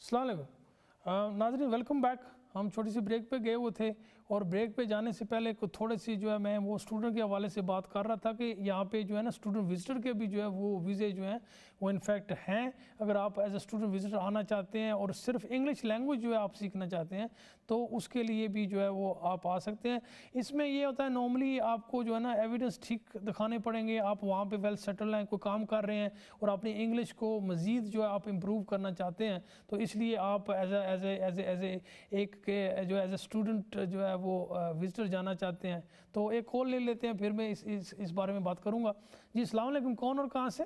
अस्सलाम वालेकुम नाज़रीन, वेलकम बैक। हम छोटी सी ब्रेक पे गए हुए थे और ब्रेक पे जाने से पहले कुछ थोड़ी सी जो है मैं वो स्टूडेंट के हवाले से बात कर रहा था कि यहाँ पे जो है ना स्टूडेंट विजिटर के भी जो है वो वीज़े जो हैं वो इनफैक्ट हैं। अगर आप एज ए स्टूडेंट विजिटर आना चाहते हैं और सिर्फ इंग्लिश लैंग्वेज जो है आप सीखना चाहते हैं तो उसके लिए भी जो है वो आप आ सकते हैं। इसमें ये होता है नॉर्मली आपको जो है ना एविडेंस ठीक दिखाने पड़ेंगे, आप वहाँ पर वेल सेटल हैं, कोई काम कर रहे हैं और अपनी इंग्लिश को मज़ीद जो है आप इम्प्रूव करना चाहते हैं, तो इसलिए आप एज ए एक के जो एज ए स्टूडेंट जो है वो विजिटर जाना चाहते हैं। तो एक कॉल ले लेते हैं, फिर मैं इस बारे में बात करूंगा। जी अस्सलाम वालेकुम, कौन और कहाँ से?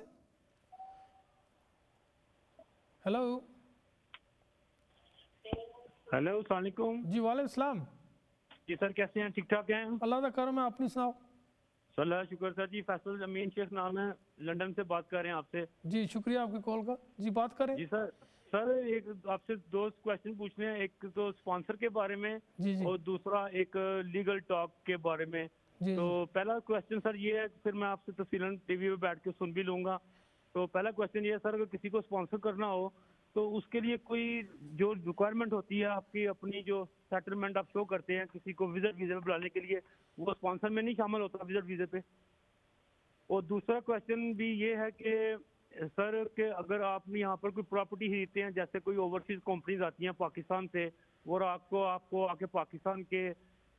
हेलो हेलो, अस्सलाम वालेकुम। जी वालेकुम सलाम। जी सर, कैसे हैं? ठीक ठाक हैं? अल्लाह का करम है, अपनी सुनाओ। सर अल्लाह का शुक्र। सर जी, फैसल अमीन शेख नाम है, लंदन से बात कर रहे हैं आपसे। जी शुक्रिया आपकी कॉल का। जी बात करें। जी सर, एक आपसे दो क्वेश्चन पूछने हैं, एक तो स्पॉन्सर के बारे में जी जी और दूसरा एक लीगल टॉक के बारे में। जी तो जी पहला क्वेश्चन सर ये है, फिर मैं आपसे तफसीलन टीवी पे बैठ के सुन भी लूंगा। तो पहला क्वेश्चन ये है सर, अगर किसी को स्पॉन्सर करना हो तो उसके लिए कोई जो रिक्वायरमेंट होती है, आपकी अपनी जो सेटलमेंट आप शो करते हैं किसी को विजिट वीजे पे बुलाने के लिए, वो स्पॉन्सर में नहीं शामिल होता विजिट वीजे पे। और दूसरा क्वेश्चन भी ये है कि सर के अगर आप यहाँ पर कोई प्रॉपर्टी खरीदते हैं, जैसे कोई ओवरसीज कंपनीज आती हैं पाकिस्तान से और आपको आपको आके पाकिस्तान के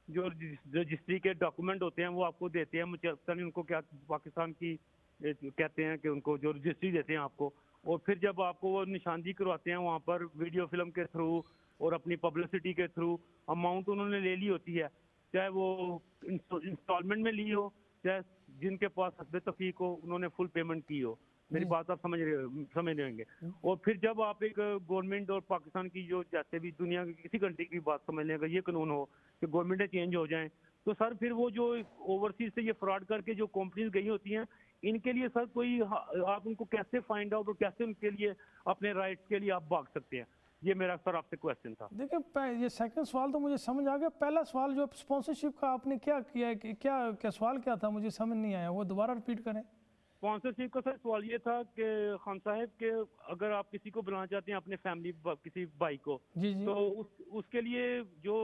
जो रजिस्ट्री के डॉक्यूमेंट होते हैं वो आपको देते हैं, मुझे पता नहीं उनको क्या पाकिस्तान की कहते हैं कि उनको जो रजिस्ट्री देते हैं आपको, और फिर जब आपको वो निशानदी करवाते हैं वहाँ पर वीडियो फिल्म के थ्रू और अपनी पब्लिसिटी के थ्रू, अमाउंट उन्होंने ले ली होती है, चाहे वो इंस्टॉलमेंट में ली हो, चाहे जिनके पास हस्बे तफीक हो उन्होंने फुल पेमेंट की हो। मेरी बात आप समझ रहे होंगे। और फिर जब आप एक गवर्नमेंट और पाकिस्तान की जो जैसे भी दुनिया की किसी कंट्री की बात समझ लें, अगर ये कानून हो कि गवर्नमेंटें चेंज हो जाएं, तो सर फिर वो जो ओवरसीज से ये फ्रॉड करके जो कंपनीज गई होती हैं, इनके लिए सर कोई आप उनको कैसे फाइंड आउट और कैसे उनके लिए अपने राइट्स के लिए आप भाग सकते हैं? ये मेरा सर आपसे क्वेश्चन था। देखिए ये सेकंड सवाल तो मुझे समझ आ गया। पहला सवाल जो स्पॉन्सरशिप का आपने क्या किया है क्या क्या सवाल क्या था, मुझे समझ नहीं आया, वो दोबारा रिपीट करें। स्पॉन्सरशिप का सर सवाल ये था कि खान साहब के अगर आप किसी को बुलाना चाहते हैं अपने फैमिली किसी भाई को, जी जी तो उसके लिए जो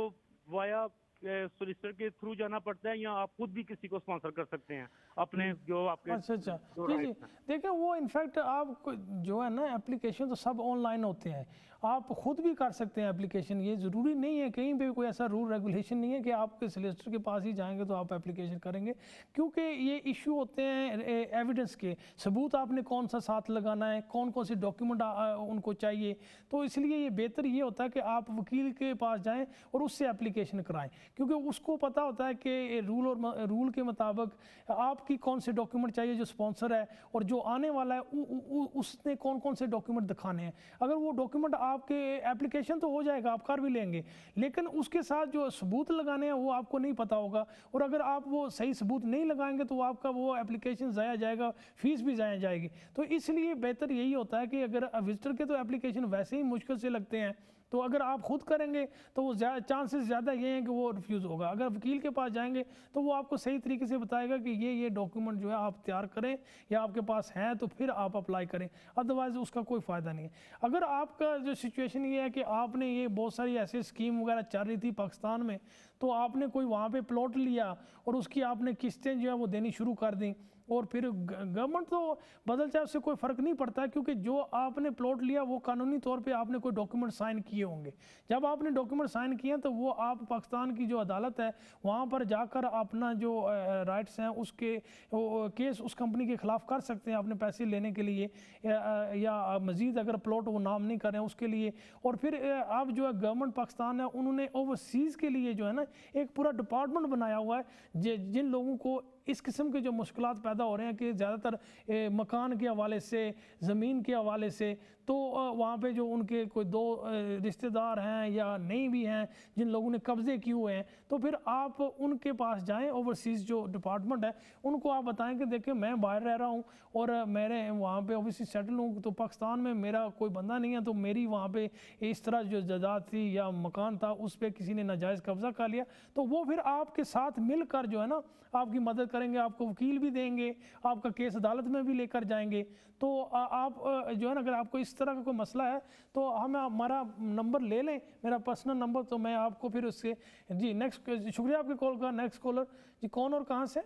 वाया सोलिसिटर के थ्रू जाना पड़ता है या आप खुद भी किसी को स्पॉन्सर कर सकते हैं अपने जो आपके अच्छा जो जी जी। राइट्स हैं? देखिए वो इनफैक्ट आप जो है ना एप्लीकेशन तो सब ऑनलाइन होते हैं, आप खुद भी कर सकते हैं एप्लीकेशन। ये ज़रूरी नहीं है, कहीं पे कोई ऐसा रूल रेगुलेशन नहीं है कि आपके सोलिसिटर के पास ही जाएंगे तो आप एप्लीकेशन करेंगे, क्योंकि ये इशू होते हैं एविडेंस के, सबूत आपने कौन सा साथ लगाना है, कौन कौन से डॉक्यूमेंट उनको चाहिए। तो इसलिए ये बेहतर ये होता है कि आप वकील के पास जाएँ और उससे एप्लीकेशन कराएँ, क्योंकि उसको पता होता है कि रूल के मुताबिक आपकी कौन से डॉक्यूमेंट चाहिए जो स्पॉन्सर है, और जो आने वाला है उसने कौन कौन से डॉक्यूमेंट दिखाने हैं। अगर वो डॉक्यूमेंट आपके एप्लीकेशन तो हो जाएगा, आप कर भी लेंगे, लेकिन उसके साथ जो सबूत लगाने हैं वो आपको नहीं पता होगा, और अगर आप वो सही सबूत नहीं लगाएंगे तो आपका वो एप्लीकेशन ज़ाया जाएगा, फीस भी ज़ाया जाएगी। तो इसलिए बेहतर यही होता है कि अगर विजिटर के तो एप्लीकेशन वैसे ही मुश्किल से लगते हैं, तो अगर आप खुद करेंगे तो वो चांसेस ज़्यादा ये हैं कि वो रिफ्यूज़ होगा। अगर वकील के पास जाएंगे तो वो आपको सही तरीके से बताएगा कि ये डॉक्यूमेंट जो है आप तैयार करें या आपके पास हैं तो फिर आप अप्लाई करें, अदरवाइज़ उसका कोई फ़ायदा नहीं है। अगर आपका जो सिचुएशन ये है कि आपने ये बहुत सारी ऐसी स्कीम वगैरह चल रही थी पाकिस्तान में, तो आपने कोई वहाँ पे प्लॉट लिया और उसकी आपने किस्तें जो है वो देनी शुरू कर दी, और फिर गवर्नमेंट तो बदल जाए उससे कोई फ़र्क नहीं पड़ता है, क्योंकि जो आपने प्लॉट लिया वो कानूनी तौर पे आपने कोई डॉक्यूमेंट साइन किए होंगे। जब आपने डॉक्यूमेंट साइन किए हैं तो वो आप पाकिस्तान की जो अदालत है वहाँ पर जाकर अपना जो राइट्स हैं उसके केस उस कंपनी के ख़िलाफ़ कर सकते हैं अपने पैसे लेने के लिए, या मज़ीद अगर प्लॉट वो नाम नहीं करें उसके लिए। और फिर अब जो है गवर्नमेंट पाकिस्तान है उन्होंने ओवरसीज़ के लिए जो है ना एक पूरा डिपार्टमेंट बनाया हुआ है, जिन लोगों को इस किस्म के जो मुश्किलात पैदा हो रहे हैं कि ज़्यादातर मकान के हवाले से, ज़मीन के हवाले से, तो वहाँ पे जो उनके कोई दो रिश्तेदार हैं या नहीं भी हैं जिन लोगों ने कब्ज़े किए हुए हैं, तो फिर आप उनके पास जाएं, ओवरसीज़ जो डिपार्टमेंट है उनको आप बताएं कि देखिए मैं बाहर रह रहा हूँ और मेरे वहाँ पे ओवरसीज सेटल हूँ, तो पाकिस्तान में मेरा कोई बंदा नहीं है, तो मेरी वहाँ पे इस तरह जो जायदाद थी या मकान था उस पर किसी ने नाजायज़ कब्ज़ा कर लिया, क्राइटेरिया, तो वो फिर आपके साथ मिलकर जो है ना आपकी मदद करेंगे, आपको वकील भी देंगे, आपका केस अदालत में भी लेकर जाएंगे। तो आप जो है ना अगर आपको इस तरह का कोई मसला है तो हमें हमारा नंबर ले लें, मेरा पर्सनल नंबर, तो मैं आपको फिर उससे जी नेक्स्ट, शुक्रिया आपके कॉल का। नेक्स्ट कॉलर जी, कौन और कहाँ से?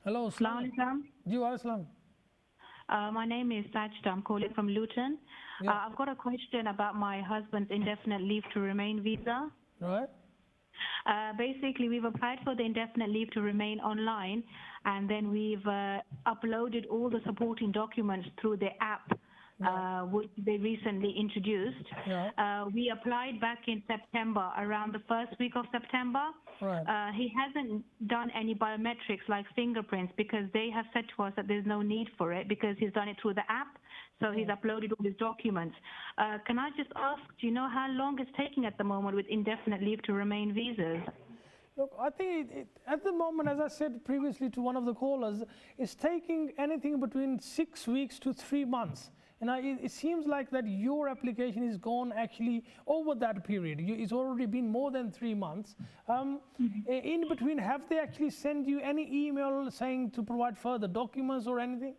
हेलो, अस्सलाम Assalamualaikum. जी, वालेकुम। My name is Sajda. I'm calling from Luton. Yeah. I've got a question about my husband's indefinite leave to remain visa. Right. Basically, we've applied for the indefinite leave to remain online, and then we've uploaded all the supporting documents through the app, which they recently introduced. Yeah. We applied back in September, around the first week of September. Right. He hasn't done any biometrics like fingerprints because they have said to us that there's no need for it because he's done it through the app. So he's uploaded all his documents. Can I just ask, do you know how long it's taking at the moment with indefinite leave to remain visas? Look, I think at the moment, as I said previously to one of the callers, it's taking anything between 6 weeks to 3 months. And it seems like that your application is gone actually over that period. It's already been more than 3 months. In between, have they actually sent you any email saying to provide further documents or anything?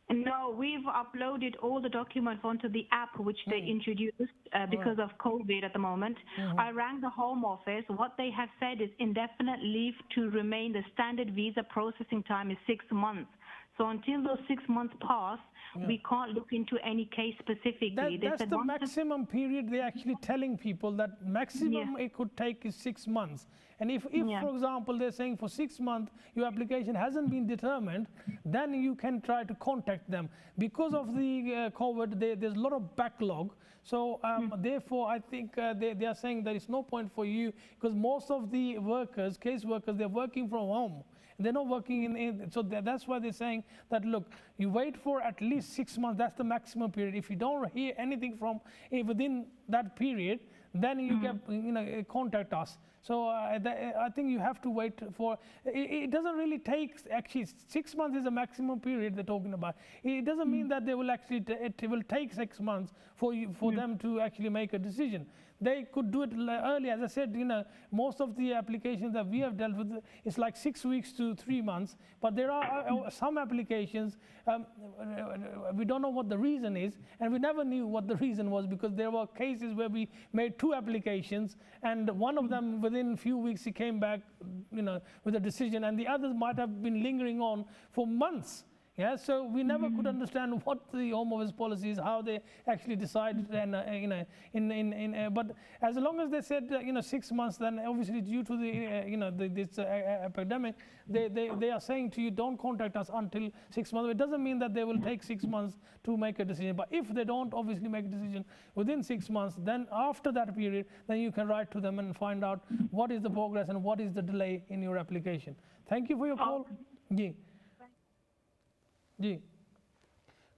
No, we've uploaded all the documents onto the app which they introduced because of COVID at the moment. I rang the Home Office. What they have said is indefinite leave to remain. The standard visa processing time is 6 months. So until those 6 months pass, we can't look into any case specifically. That's the maximum period they're actually telling people, that maximum it could take is 6 months. And if for example, they're saying for 6 months your application hasn't been determined, then you can try to contact them. Because of the COVID, there's a lot of backlog. So therefore, I think they are saying there is no point for you, because most of the workers, case workers, they're working from home. They're not working in so that's why they're saying that, look, you wait for at least 6 months. That's the maximum period. If you don't hear anything from within that period, then you get contact us. So I think you have to wait for. It doesn't really take, actually 6 months is a maximum period they're talking about. It doesn't mean that they will actually it will take 6 months for them to actually make a decision. They could do it early. As I said, most of the applications that we have dealt with, it's like 6 weeks to 3 months. But there are some applications, we don't know what the reason is, and we never knew what the reason was, because there were cases where we made 2 applications, and one of them within a few weeks he came back, with a decision, and the others might have been lingering on for months. Yeah, so we never could understand what the Home Office policy is, how they actually decided, and but as long as they said 6 months, then obviously due to the this epidemic, they are saying to you, don't contact us until 6 months. It doesn't mean that they will take 6 months to make a decision, but if they don't obviously make a decision within 6 months, then after that period, then you can write to them and find out what is the progress and what is the delay in your application. Thank you for your call. जी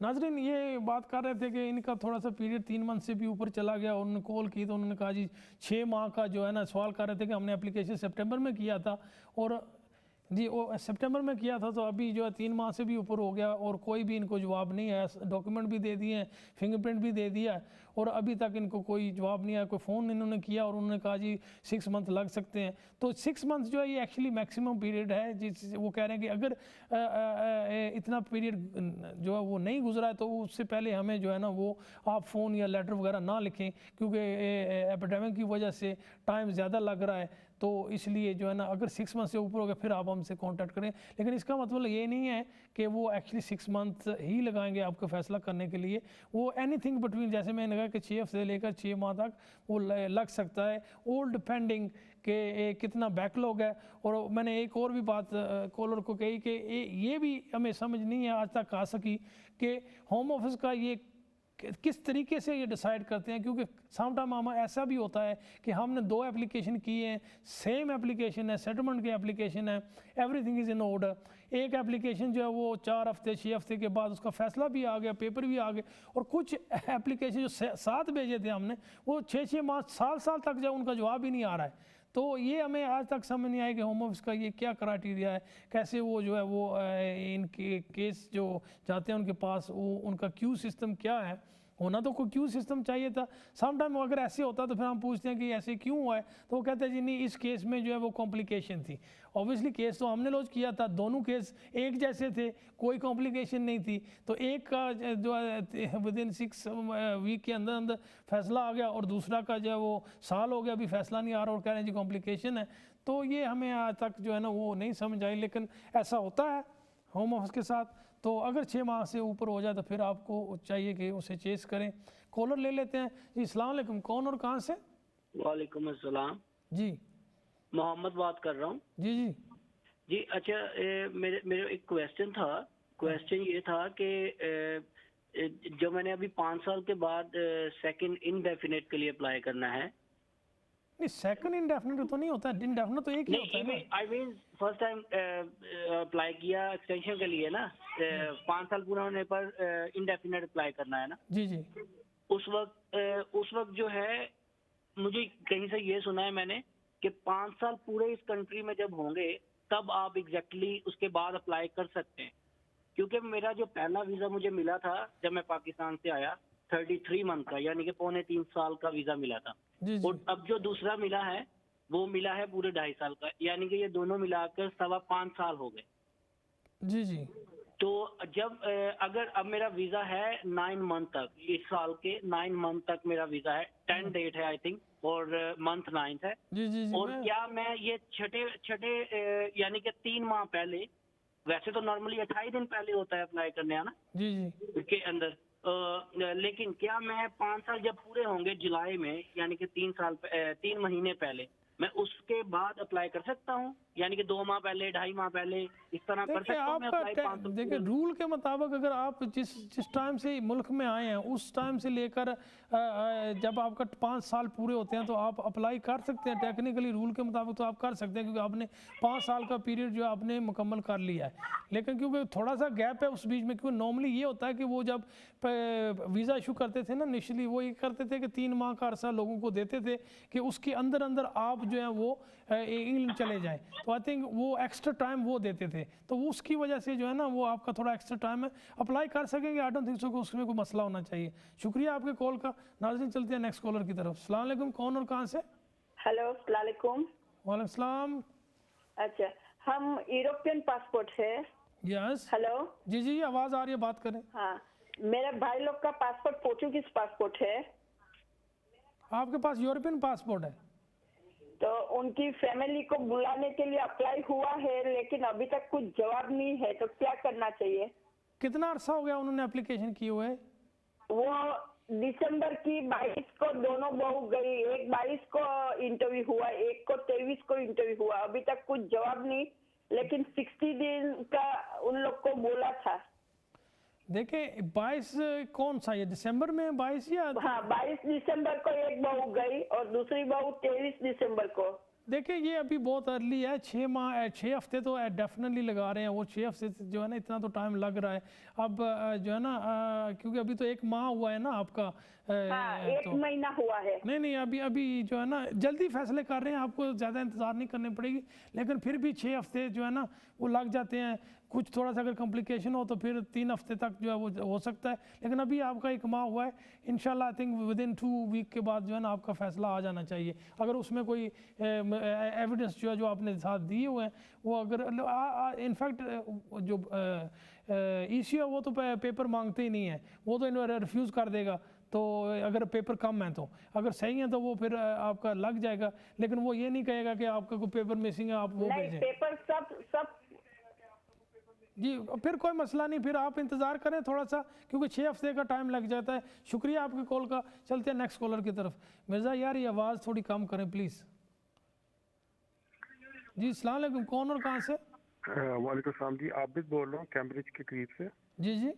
नाजरीन, ये बात कर रहे थे कि इनका थोड़ा सा पीरियड 3 मंथ से भी ऊपर चला गया। उन्होंने कॉल की तो उन्होंने कहा जी 6 माह का जो है ना, सवाल कर रहे थे कि हमने एप्लीकेशन सितंबर में किया था और जी वो सितंबर में किया था, तो अभी जो है 3 माह से भी ऊपर हो गया और कोई भी इनको जवाब नहीं आया। डॉक्यूमेंट भी दे दिए हैं, फिंगरप्रिंट भी दे दिया और अभी तक इनको कोई जवाब नहीं आया। कोई फ़ोन इन्होंने किया और उन्होंने कहा जी 6 मंथ लग सकते हैं। तो 6 मंथ जो है ये एक्चुअली मैक्सिमम पीरियड है, जिस वो कह रहे हैं कि अगर इतना पीरियड जो है वो नहीं गुजरा है तो उससे पहले हमें जो है ना वो आप फ़ोन या लेटर वगैरह ना लिखें, क्योंकि एपिडेमिक की वजह से टाइम ज़्यादा लग रहा है। तो इसलिए जो है ना, अगर 6 मंथ से ऊपर हो गया फिर आप हमसे कांटेक्ट करें। लेकिन इसका मतलब ये नहीं है कि वो एक्चुअली 6 मंथ ही लगाएंगे आपको फैसला करने के लिए। वो एनीथिंग बिटवीन, जैसे मैंने कहा कि 6 हफ्ते से लेकर 6 माह तक वो लग सकता है, ऑल डिपेंडिंग कि कितना बैकलॉग है। और मैंने एक और भी बात कॉलर को कही कि ये भी हमें समझ नहीं है आज तक आ सकी कि होम ऑफिस का ये किस तरीके से ये डिसाइड करते हैं, क्योंकि सम टाइम हम ऐसा भी होता है कि हमने 2 एप्लीकेशन की हैं, सेम एप्लीकेशन है, सेटलमेंट की एप्लीकेशन है, एवरीथिंग इज़ इन ऑर्डर। एक एप्लीकेशन जो है वो 4 हफ्ते 6 हफ्ते के बाद उसका फैसला भी आ गया, पेपर भी आ गए, और कुछ एप्लीकेशन जो 7 भेजे थे हमने वो 6-6 माह साल तक जो उनका जवाब ही नहीं आ रहा है। तो ये हमें आज तक समझ नहीं आया कि होम ऑफिस का ये क्या क्राइटेरिया है, कैसे वो जो है वो इनके केस जो जाते हैं उनके पास वो उनका क्यू सिस्टम क्या है। होना तो कोई क्यू सिस्टम चाहिए था। सम टाइम अगर ऐसे होता तो फिर हम पूछते हैं कि ऐसे क्यों हुआ है, तो वो कहते हैं जी नहीं इस केस में जो है वो कॉम्प्लिकेशन थी। ऑब्वियसली केस तो हमने लॉन्च किया था, दोनों केस एक जैसे थे, कोई कॉम्प्लिकेशन नहीं थी, तो एक का जो है विद इन 6 वीक के अंदर अंदर फैसला आ गया और दूसरा का जो है वो साल हो गया अभी फैसला नहीं आ रहा और कह रहे हैं जी कॉम्प्लिकेशन है। तो ये हमें आज तक जो है ना वो नहीं समझ आई, लेकिन ऐसा होता है होम ऑफिस के साथ। तो अगर 6 माह से ऊपर हो जाए तो फिर आपको चाहिए कि उसे चेस करें। कॉलर ले लेते हैं जी। अस्सलाम वालेकुम, कौन और कहाँ से? वालेकुम अस्सलाम, जी मोहम्मद बात कर रहा हूँ। जी जी जी अच्छा, मेरे मेरे एक क्वेश्चन था। क्वेश्चन ये था कि जो मैंने अभी 5 साल के बाद सेकंड इनडेफिनेट के लिए अप्लाई करना है। नहीं, सेकंड इंडेफिनिट तो नहीं होता, इंडेफिनिट तो एक ही होता है ना। I mean first time apply किया एक्सटेंशन के लिए ना, 5 साल पूरा होने पर इनडेफिनेट अप्लाई करना है ना। जी जी उस वक्त जो है मुझे कहीं से ये सुना है मैंने कि 5 साल पूरे इस कंट्री में जब होंगे तब आप एग्जैक्टली उसके बाद अप्लाई कर सकते हैं। क्योंकि मेरा जो पहला वीजा मुझे मिला था जब मैं पाकिस्तान से आया 33 मंथ का, यानी कि 3.25 साल का वीजा मिला था। जी जी और अब जो दूसरा मिला है वो मिला है पूरे 2.5 साल का, यानी कि ये दोनों मिलाकर 5.25 साल हो गए। जी जी तो जब अगर अब मेरा वीजा है 9 मंथ तक, इस साल के 9 मंथ तक मेरा वीजा है, 10 डेट है आई थिंक, और मंथ 9 है। जी जी जी और क्या मैं ये छठे यानी कि 3 माह पहले, वैसे तो नॉर्मली 28 दिन पहले होता है अप्लाई करने आना जी जी के अंदर, लेकिन क्या मैं 5 साल जब पूरे होंगे जुलाई में, यानी कि 3 महीने पहले, मैं उसके बाद अप्लाई कर सकता हूँ? यानी कि 2 माह पहले, 2.5 माह पहले, इस तरह कर देखिए सकता हूँ मैं अप्लाई? 5 साल देखिए रूल के मुताबिक अगर आप जिस जिस टाइम से मुल्क में आए हैं उस टाइम से लेकर जब आपका 5 साल पूरे होते हैं तो आप अप्लाई कर सकते हैं। टेक्निकली रूल के मुताबिक तो आप कर सकते हैं, क्योंकि आपने 5 साल का पीरियड जो है आपने मुकम्मल कर लिया है। लेकिन क्योंकि थोड़ा सा गैप है उस बीच में, क्योंकि नॉर्मली ये होता है कि वो जब वीज़ा इशू करते थे ना इनिशियली, वो ये करते थे कि 3 माह का अरसा लोगों को देते थे कि उसके अंदर अंदर आप जो है वो इंग्लैंड चले जाएं। तो आई थिंक वो एक्स्ट्रा टाइम वो देते थे, तो वो उसकी वजह से जो है ना वो आपका थोड़ा एक्स्ट्रा टाइम है, अप्लाई कर सकेंगे। आई डोंट थिंक सो कि उसमें कोई मसला होना चाहिए। शुक्रिया आपके कॉल का। नाज़रीन चलते हैं नेक्स्ट कॉलर की तरफ। अस्सलाम वालेकुम, कौन और कहाँ से? हेलो, अस्सलाम वालेकुम। वालेकुम सलाम। अच्छा, हम यूरोपियन पासपोर्ट है। Yes hello. जी जी आवाज़ आ रही है, बात करें। हाँ, मेरे भाई लोग का पासपोर्ट पोर्चुगीज पासपोर्ट है। आपके पास यूरोपियन पासपोर्ट है? तो उनकी फैमिली को बुलाने के लिए अप्लाई हुआ है, लेकिन अभी तक कुछ जवाब नहीं है, तो क्या करना चाहिए? कितना अरसा हो गया उन्होंने एप्लीकेशन की हुए? वो दिसंबर की 22 को दोनों बहू गई, एक 22 को इंटरव्यू हुआ, एक को 23 को इंटरव्यू हुआ, अभी तक कुछ जवाब नहीं, लेकिन 60 दिन का उन लोग को बोला था। देखिए 22 कौन सा, ये दिसंबर में 22 या? हाँ, 22 दिसंबर को एक बहू गई और दूसरी बहू 23 दिसंबर को। देखिए ये अभी बहुत अर्ली है, 6 हफ्ते तो डेफिनेटली लगा रहे हैं वो। 6 हफ्ते जो है ना इतना तो टाइम लग रहा है। अब जो है ना क्योंकि अभी तो 1 माह हुआ है ना आपका। हाँ, 1 तो महीना हुआ है। नहीं अभी जो है ना जल्दी फैसले कर रहे हैं, आपको ज़्यादा इंतज़ार नहीं करनी पड़ेगी। लेकिन फिर भी 6 हफ्ते जो है ना वो लग जाते हैं। कुछ थोड़ा सा अगर कॉम्प्लिकेशन हो तो फिर 3 हफ्ते तक जो है वो हो सकता है। लेकिन अभी आपका 1 माह हुआ है, इंशाल्लाह I think within 2 week के बाद जो है ना आपका फ़ैसला आ जाना चाहिए। अगर उसमें कोई एविडेंस जो है जो आपने साथ दिए हुए हैं वो अगर इनफैक्ट जो ईसी है वो तो पेपर मांगते ही नहीं है, वो तो रिफ्यूज़ कर देगा। तो अगर पेपर कम है तो, अगर सही है तो वो फिर आपका लग जाएगा। लेकिन वो ये नहीं कहेगा कि आपका कोई पेपर मिसिंग है आप वो नहीं, भेजें। पेपर सब जी फिर कोई मसला नहीं, फिर आप इंतज़ार करें थोड़ा सा, क्योंकि 6 हफ्ते का टाइम लग जाता है। शुक्रिया आपके कॉल का। चलते हैं नेक्स्ट कॉलर की तरफ। मिर्ज़ा यार ये आवाज़ थोड़ी कम करें प्लीज़। जी अस्सलाम वालेकुम, कौन और कहाँ से? वालेकुम सलाम जी, आबिद बोल रहा हूँ कैम्ब्रिज के करीब से। जी जी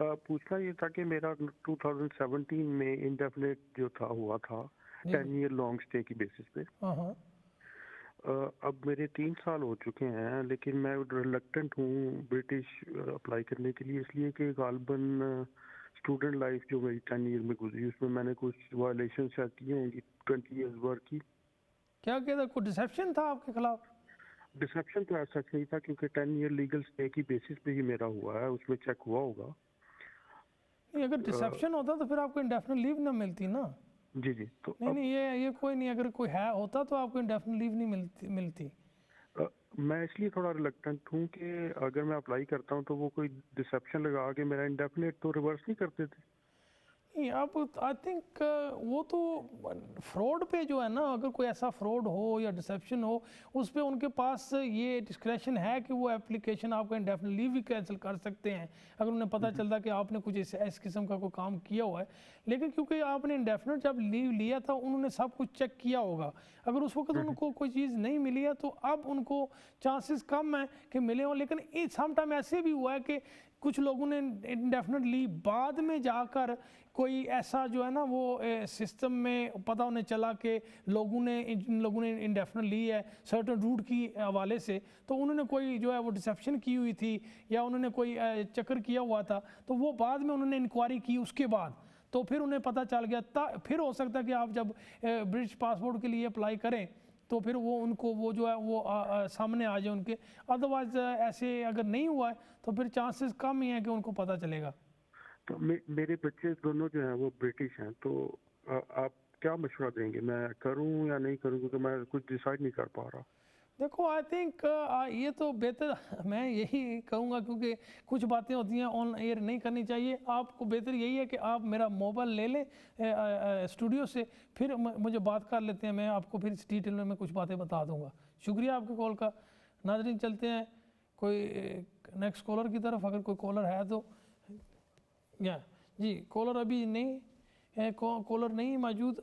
पूछना ये था कि मेरा 2017 में इंडेफिनेट जो था हुआ था 10 ईयर लॉन्ग स्टे की बेसिस पे। हाँ हाँ अब मेरे 3 साल हो चुके हैं, लेकिन मैं रिलक्टेंट हूँ ब्रिटिश अप्लाई करने के लिए, इसलिए कि गालबन स्टूडेंट लाइफ जो मेरी 10 ईयर में गुजरी उसमें मैंने कुछ वायलेशन सेट किए हैं 20 ईयर्स वर्क की। क्या कहता, कोई डिसेप्शन था आपके खिलाफ? डिसेप्शन तो ऐसा नहीं था, क्योंकि 10 ईयर लीगल स्टे की बेसिस पे ही मेरा हुआ है, उसमें चेक हुआ होगा। नहीं, अगर डिसेप्शन होता तो फिर आपको इंडेफिनिट लीव ना मिलती ना। जी जी। तो नहीं, ये कोई नहीं, अगर कोई है होता तो आपको इंडेफिनिट लीव नहीं मिलती। मैं इसलिए थोड़ा रिलक्टेंट हूँ कि अगर मैं अप्लाई करता हूँ तो वो कोई डिसेप्शन लगा के मेरा इंडेफिनेट तो रिवर्स नहीं कर देते। नहीं, आप आई थिंक वो तो फ्रॉड पे जो है ना, अगर कोई ऐसा फ्रॉड हो या डिसेप्शन हो, उस पे उनके पास ये डिस्क्रेशन है कि वो एप्लीकेशन आपका इंडेफिनिट लीव भी कैंसिल कर सकते हैं अगर उन्हें पता चलता कि आपने कुछ इस किस्म का कोई काम किया हुआ है। लेकिन क्योंकि आपने इंडेफिनिट जब लीव लिया था, उन्होंने सब कुछ चेक किया होगा। अगर उस वक्त उनको कोई चीज़ नहीं मिली है तो अब उनको चांसेस कम है कि मिले हों। लेकिन सम टाइम ऐसे भी हुआ है कि कुछ लोगों ने इंडेफिनिट लीव बाद में जाकर कोई ऐसा जो है ना वो सिस्टम में पता उन्हें चला कि इन लोगों ने इंडेफिनिट ली है सर्टन रूट की हवाले से, तो उन्होंने कोई जो है वो डिसेप्शन की हुई थी या उन्होंने कोई चक्कर किया हुआ था, तो वो बाद में उन्होंने इंक्वायरी की उसके बाद, तो फिर उन्हें पता चल गया। फिर हो सकता है कि आप जब ब्रिटिश पासपोर्ट के लिए अप्लाई करें तो फिर वो उनको वो जो है वो सामने आ जाए उनके। अदरवाइज ऐसे अगर नहीं हुआ है तो फिर चांसेस कम ही है कि उनको पता चलेगा। तो मेरे बच्चे दोनों जो हैं वो ब्रिटिश हैं, तो आप क्या मशवरा देंगे, मैं करूं या नहीं करूं, क्योंकि मैं कुछ डिसाइड नहीं कर पा रहा। देखो, आई थिंक ये तो बेहतर मैं यही कहूँगा, क्योंकि कुछ बातें होती हैं ऑन एयर नहीं करनी चाहिए। आपको बेहतर यही है कि आप मेरा मोबाइल ले लें स्टूडियो से, फिर मुझे बात कर लेते हैं, मैं आपको फिर इस डिटेल में मैं कुछ बातें बता दूंगा। शुक्रिया आपके कॉल का। नाज़रीन, चलते हैं कोई नेक्स्ट कॉलर की तरफ, अगर कोई कॉलर है तो। या जी, कॉलर अभी नहीं है, कॉलर नहीं मौजूद।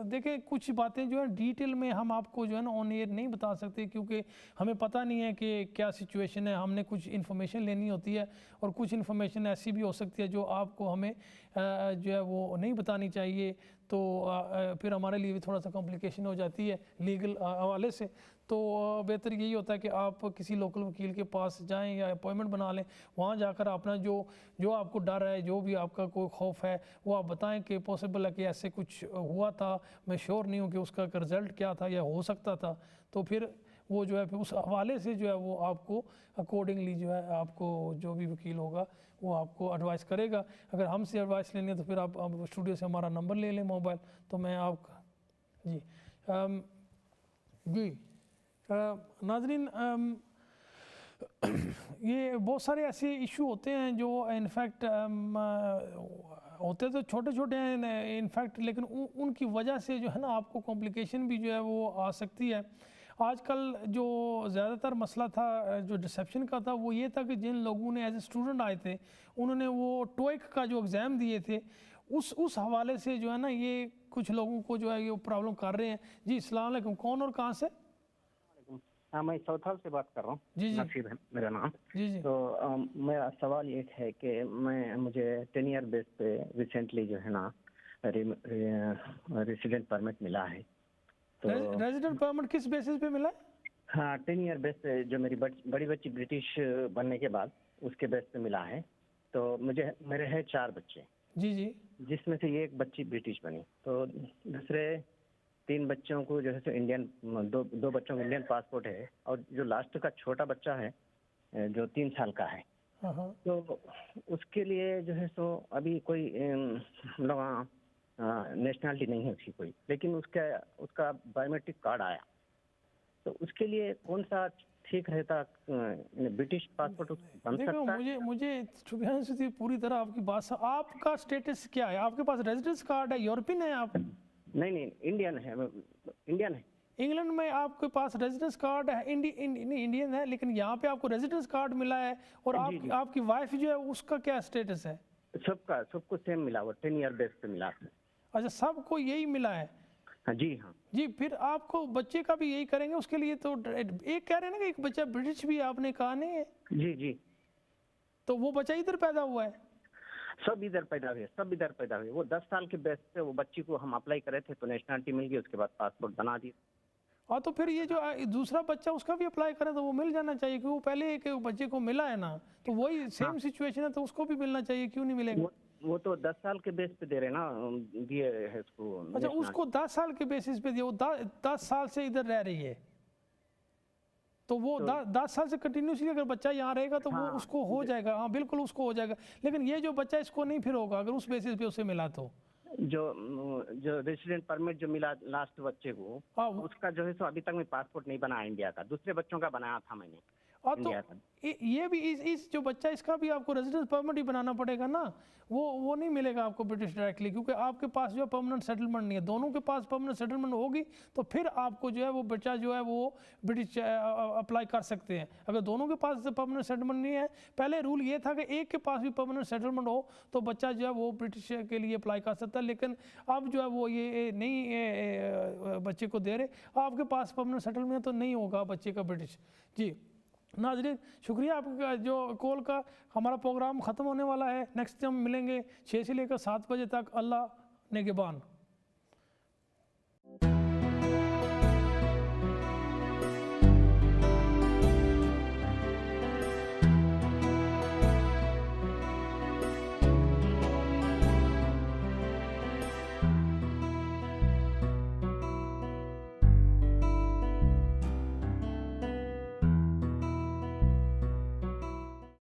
देखें, कुछ बातें जो है डिटेल में हम आपको जो है ना ऑन एयर नहीं बता सकते, क्योंकि हमें पता नहीं है कि क्या सिचुएशन है। हमने कुछ इन्फॉर्मेशन लेनी होती है और कुछ इन्फॉर्मेशन ऐसी भी हो सकती है जो आपको हमें जो है वो नहीं बतानी चाहिए, तो फिर हमारे लिए भी थोड़ा सा कॉम्प्लिकेशन हो जाती है लीगल हवाले से। तो बेहतर यही होता है कि आप किसी लोकल वकील के पास जाएं या अपॉइंटमेंट बना लें, वहाँ जाकर अपना जो आपको डर है, जो भी आपका कोई खौफ है, वो आप बताएं कि पॉसिबल है कि ऐसे कुछ हुआ था, मैं श्योर नहीं हूँ कि उसका रिज़ल्ट क्या था या हो सकता था। तो फिर वो जो है फिर उस हवाले से जो है वो आपको अकॉर्डिंगली जो है आपको जो भी वकील होगा वो आपको एडवाइस करेगा। अगर हमसे एडवाइस लेनी है तो फिर आप स्टूडियो से हमारा नंबर ले लें मोबाइल, तो मैं आपका जी जी नाज़रीन, ये बहुत सारे ऐसे इशू होते हैं जो इनफैक्ट होते तो छोटे छोटे हैं इनफैक्ट, लेकिन उनकी वजह से जो है ना आपको कॉम्प्लिकेशन भी जो है वो आ सकती है। आजकल जो ज़्यादातर मसला था जो डिसेप्शन का था वो ये था कि जिन लोगों ने एज ए स्टूडेंट आए थे, उन्होंने वो टोइक का जो एग्ज़ाम दिए थे, उस हवाले से जो है ना ये कुछ लोगों को जो है ये प्रॉब्लम कर रहे हैं। जी, अस्सलाम वालेकुम, कौन और कहाँ से? हाँ, मैं सौथाल से बात कर रहा हूँ। जी जी नसीब है मेरा नाम। जी जी तो मेरा सवाल ये है कि मुझे 10 ईयर बेस पे रिसेंटली जो है ना रेसिडेंट परमिट मिला है। तो रेजिडेंट परमिट किस बेसिस पे मिला है? हाँ, 10 ईयर बेस पे जो मेरी बड़ी बच्ची ब्रिटिश बनने के बाद उसके बेस पे मिला है। तो मेरे हैं 4 बच्चे। जी जी जिसमें से एक बच्ची ब्रिटिश बनी, तो दूसरे 3 बच्चों को जो है सो इंडियन, दो बच्चों को इंडियन पासपोर्ट है, और जो लास्ट का छोटा बच्चा है जो 3 साल का है, हाँ तो उसके लिए जो है सो अभी कोई मतलब नेशनलिटी नहीं है उसकी कोई, लेकिन उसका बायोमेट्रिक कार्ड आया, तो उसके लिए कौन सा ठीक रहता? ब्रिटिश पासपोर्ट बन देखो, सकता है? मुझे पूरी तरह आपकी बात। आपका स्टेटस क्या है? आपके पास रेजिडेंस कार्ड है? यूरोपियन है आप? नहीं, इंडियन है। इंग्लैंड में आपके पास रेजिडेंस कार्ड है? इंडियन है, लेकिन यहाँ पे आपको रेजिडेंस कार्ड मिला है, और आपकी वाइफ जो है उसका क्या स्टेटस है? सबको सेम मिला, वो 10 ईयर बेस पे मिला। अच्छा, सबको यही मिला है? हाँ जी, फिर आपको बच्चे का भी यही करेंगे। उसके लिए तो एक कह रहे हैं ना कि एक बच्चा ब्रिटिश भी आपने कहा नहीं है? जी। तो वो बच्चा इधर पैदा हुआ है? सब इधर पैदा हुए। वो 10 साल के बेस पे वो बच्ची को हम अप्लाई करे थे, तो नेशनलिटी मिल गई, उसके बाद पासपोर्ट बना दी। हाँ, तो फिर ये जो दूसरा बच्चा उसका भी अप्लाई करे तो वो मिल जाना चाहिए, क्योंकि वो पहले एक बच्चे को मिला है ना, तो वही सेम सिचुएशन है, तो उसको भी मिलना चाहिए, क्यों नहीं मिलेगा? वो तो 10 साल के बेस पे दे रहे ना, दिए है उसको। अच्छा, उसको 10 साल के बेसिस पे दिया, वो 10 साल से इधर रह रही है? तो वो 10 साल से कंटिन्यूसली अगर बच्चा यहाँ रहेगा तो वो उसको हो जाएगा, हाँ बिल्कुल उसको हो जाएगा। लेकिन ये जो बच्चा इसको नहीं फिर होगा अगर उस बेसिस पे उसे मिला तो। जो रेसिडेंट परमिट जो मिला लास्ट बच्चे को, उसका जो है सो अभी तक मैं पासपोर्ट नहीं बनाया इंडिया का, दूसरे बच्चों का बनाया था मैंने इंडिया का। ये भी इस जो बच्चा इसका भी आपको रेजिडेंस परमिट ही बनाना पड़ेगा ना, वो नहीं मिलेगा आपको ब्रिटिश डायरेक्टली, क्योंकि आपके पास जो है परमानेंट सेटलमेंट नहीं है। दोनों के पास परमानेंट सेटलमेंट होगी तो फिर आपको जो है वो बच्चा जो है वो ब्रिटिश अप्लाई कर सकते हैं। अगर दोनों के पास परमानेंट सेटलमेंट नहीं है, पहले रूल ये था कि एक के पास भी परमानेंट सेटलमेंट हो तो बच्चा जो है वो ब्रिटिश के लिए अप्लाई कर सकता है, लेकिन अब जो है वो ये नहीं बच्चे को दे रहे। आपके पास परमानेंट सेटलमेंट तो नहीं होगा बच्चे का ब्रिटिश। जी नाज़रीन, शुक्रिया आपका जो कॉल का। हमारा प्रोग्राम ख़त्म होने वाला है, नेक्स्ट टाइम मिलेंगे 6 से लेकर 7 बजे तक। अल्लाह निगहबान।